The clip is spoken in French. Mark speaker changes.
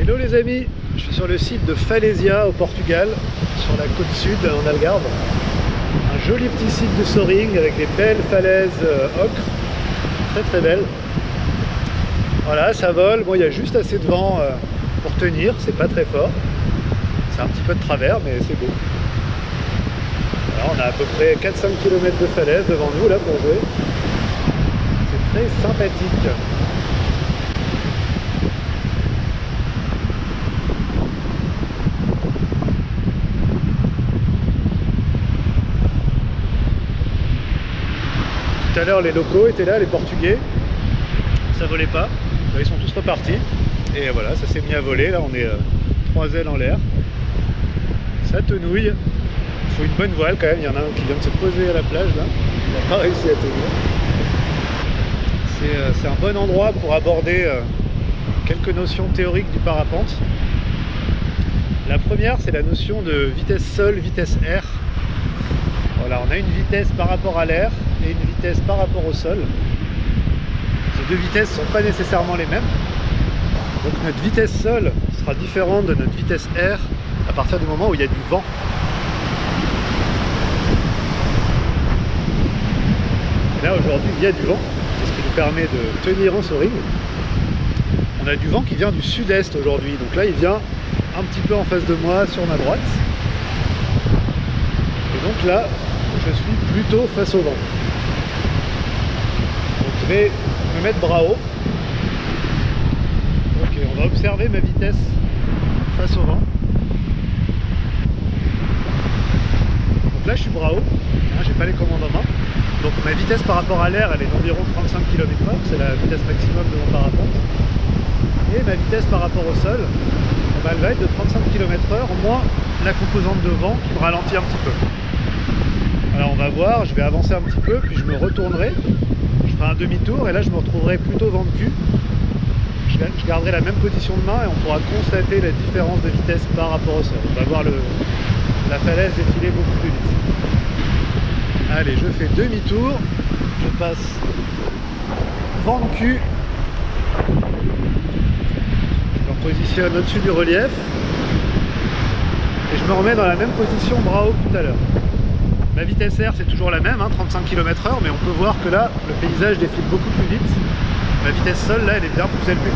Speaker 1: Hello les amis, je suis sur le site de Falésia au Portugal, sur la côte sud en Algarve. Un joli petit site de soaring avec des belles falaises ocre, très très belles. Voilà, ça vole, bon il y a juste assez de vent pour tenir, c'est pas très fort. C'est un petit peu de travers mais c'est beau. Alors on a à peu près 4-5 km de falaise devant nous là pour jouer. C'est très sympathique. Tout à l'heure les locaux étaient là, les Portugais, ça volait pas, là, ils sont tous repartis et voilà, ça s'est mis à voler, là on est 3 ailes en l'air, ça tenouille, il faut une bonne voile quand même, il y en a un qui vient de se poser à la plage là, il n'a pas réussi à tenir. C'est un bon endroit pour aborder quelques notions théoriques du parapente. La première c'est la notion de vitesse sol, vitesse air. Voilà, on a une vitesse par rapport à l'air et une vitesse par rapport au sol. Ces deux vitesses ne sont pas nécessairement les mêmes. Donc notre vitesse sol sera différente de notre vitesse air à partir du moment où il y a du vent. Et là aujourd'hui il y a du vent, c'est ce qui nous permet de tenir en soaring. On a du vent qui vient du sud-est aujourd'hui, donc là il vient un petit peu en face de moi sur ma droite. Et donc là je suis plutôt face au vent. Donc je vais me mettre bras haut. Ok, on va observer ma vitesse face au vent. Donc là je suis bras haut, hein, j'ai pas les commandes en main. Donc ma vitesse par rapport à l'air elle est d'environ 35 km/h, c'est la vitesse maximum de mon parapente. Et ma vitesse par rapport au sol, elle va être de 35 km/h moins la composante de vent qui me ralentit un petit peu. Alors on va voir, je vais avancer un petit peu, puis je me retournerai, je ferai un demi-tour et là je me retrouverai plutôt vent de cul. Je garderai la même position de main et on pourra constater la différence de vitesse par rapport au sol. On va voir la falaise défiler beaucoup plus vite. Allez, je fais demi-tour, je passe vent de cul, je me repositionne au-dessus du relief et je me remets dans la même position bras haut que tout à l'heure. Ma vitesse air c'est toujours la même, hein, 35 km/h, mais on peut voir que là le paysage défile beaucoup plus vite. Ma vitesse sol là elle est bien plus élevée.